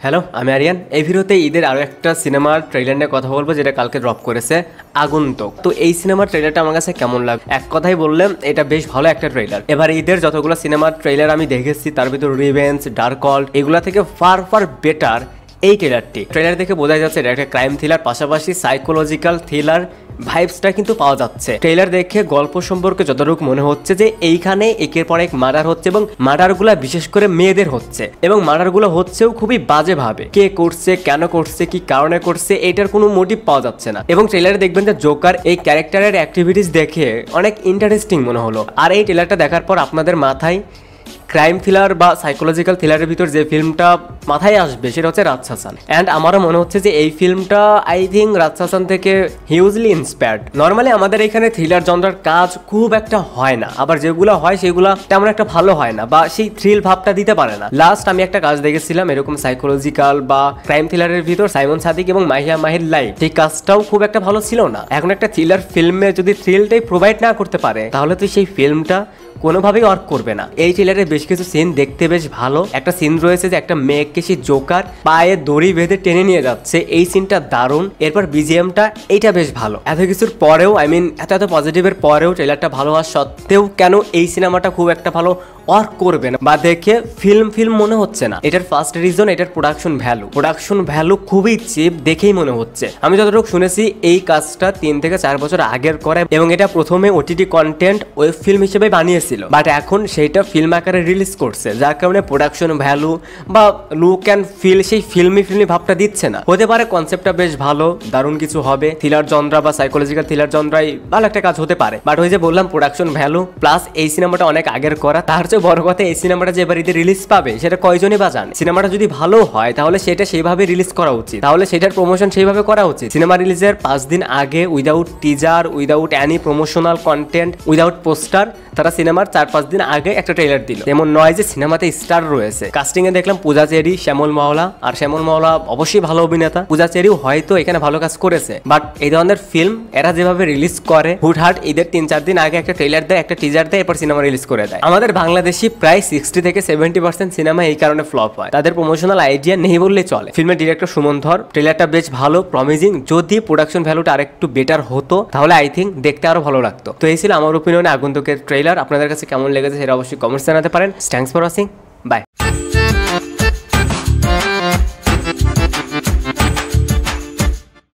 Hello, আমি আরিয়ান। এই ভিডিওতে ঈদের আরও একটা সিনেমার ট্রেলার নিয়ে কথা বলবো, যেটা কালকে ড্রপ করেছে, আগন্তুক। তো এই সিনেমার ট্রেলারটা আমার কাছে কেমন লাগে, এক কথাই বললে এটা বেশ ভালো একটা ট্রেলার। এবার ঈদের যতগুলো সিনেমার ট্রেলার আমি দেখেছি তার ভিতর রিভেঞ্জ, ডার্ক ওয়ার্ল্ড এগুলা থেকে ফার বেটার এই ট্রেলার দেখে বোঝা যাচ্ছে এটা একটা ক্রাইম থ্রিলার, পাশাপাশি সাইকোলজিক্যাল থ্রিলার ভাইবসটা কিন্তু পাওয়া যাচ্ছে। ট্রেলার দেখে গল্প সম্পর্কে যতটুকু মনে হচ্ছে যে এইখানে একের পর এক মার্ডার হচ্ছে এবং মার্ডারগুলো বিশেষ করে মেয়েদের হচ্ছে এবং মার্ডারগুলো হচ্ছেও খুবই বাজে ভাবে। কে করছে, কেন করছে, কি কারণে করছে, এটার কোনো মোটিভ পাওয়া যাচ্ছে না। এবং ট্রেলারে দেখবেন যে জোকার এই ক্যারেক্টারের অ্যাক্টিভিটিস দেখে অনেক ইন্টারেস্টিং মনে হলো। আর এই ট্রেলারটা দেখার পর আপনাদের মাথায় ক্রাইম থ্রিলার বা সাইকোলজিক্যাল থ্রিলারের ভিতর যে ফিল্মটা মাথায় আসবে সেটা হচ্ছে রাজশাসন। অ্যান্ড আমারও মনে হচ্ছে যে এই ফিল্মটা আই থিঙ্ক রাজশাসন থেকে হিউজলি ইন্সপায়ার্ড। নর্মালি আমাদের এখানে থ্রিলার জনরার কাজ খুব একটা হয় না, আবার যেগুলো হয় সেগুলো তেমন একটা ভালো হয় না বা সেই থ্রিল ভাবটা দিতে পারে না। লাস্ট আমি একটা কাজ দেখেছিলাম এরকম সাইকোলজিক্যাল বা ক্রাইম থ্রিলারের ভিতর, সাইমন সাদিক এবং মাহিয়া মাহির লাইফ, সেই কাজটাও খুব একটা ভালো ছিল না। এখন একটা থ্রিলার ফিল্মে যদি থ্রিলটাই প্রোভাইড না করতে পারে তাহলে তো সেই ফিল্মটা কোনোভাবেই ওয়ার্ক করবে না। এই ট্রেলারে বেশ কিছু সিন দেখতে বেশ ভালো। একটা সিন রয়েছে যে একটা মেয়েকে সেই জোকার পায়ে দড়ি বেঁধে টেনে নিয়ে যাচ্ছে, এই সিনটা দারুণ। এরপর বিজিএমটা এইটা বেশ ভালো। এত কিছুর পরেও এত পজিটিভের পরেও ট্রেলারটা ভালো হওয়া সত্ত্বেও কেন এই সিনেমাটা খুব একটা ভালো ওয়ার্ক করবে না বা দেখে ফিল্ম মনে হচ্ছে না। এটার ফার্স্ট রিজন এটার প্রোডাকশন ভ্যালু খুবই চিপ দেখেই মনে হচ্ছে। আমি যতটুকু শুনেছি এই কাজটা 3 থেকে 4 বছর আগের করে এবং এটা প্রথমে ওটিটি কন্টেন্ট ওয়েব ফিল্ম হিসেবে বানিয়েছিল, বাট এখন সেইটা ফিল্ম আকারে রিলিজ করছে, যার কারণে প্রোডাকশন ভ্যালু বা লুক অ্যান্ড ফিল সেই ফিল্মি ভাবটা দিচ্ছে না। হতে পারে কনসেপ্টটা বেশ ভালো, দারুণ কিছু হবে, থ্রিলার জনরা বা সাইকোলজিক্যাল থ্রিলার জনরাই ভালো একটা কাজ হতে পারে, বাট ওই যে বললাম প্রোডাকশন ভ্যালু প্লাস এই সিনেমাটা অনেক আগের করা, তার চেয়ে বড় কথা এই সিনেমাটা যে এবার ঈদে রিলিজ পাবে সেটা কয়জনই বা জানে। সিনেমাটা যদি ভালো হয় তাহলে সেটা সেইভাবে রিলিজ করা উচিত, তাহলে সেটার প্রমোশন সেইভাবে করা উচিত। সিনেমা রিলিজের 5 দিন আগে without teaser, without any promotional content, without poster তারা সিনেমার 4-5 দিন আগে একটা ট্রেলার দিল। এমন নয় যে সিনেমাতে স্টার রয়েছে। কাস্টিং এ দেখলাম পূজা চেরি, শ্যামল মহলা, আর শ্যামল মহলা অবশ্যই ভালো অভিনেতা, পূজা চেরিও হয়তো এখানে ভালো কাজ করেছে। বাট এই ধরনের ফিল্ম এরা যেভাবে রিলিজ করে হুটহাট ঈদের 3-4 দিন আগে একটা ট্রেলার দেয়, একটা টিজার দেয়, এরপর সিনেমা রিলিজ করে দেয়। আমাদের বাংলাদেশি প্রায় 60 থেকে 70% সিনেমা এই কারণে ফ্লপ হয়, তাদের প্রমোশনাল আইডিয়া নেই বললে চলে। ফিল্মের ডিরেক্টর সুমন ধর, ট্রেলারটা বেশ ভালো, প্রমিজিং। যদি প্রোডাকশন ভ্যালুটা আরেকটু বেটার হতো তাহলে আই থিঙ্ক দেখতে আরো ভালো লাগতো। তো এই ছিল আমার ওপিনিয়নে আগন্তুকের ট্রেলার। আপনাদের কাছে কেমন লেগেছে সেটা অবশ্যই কমেন্টস জানাতে পারেন। Thanks for watching.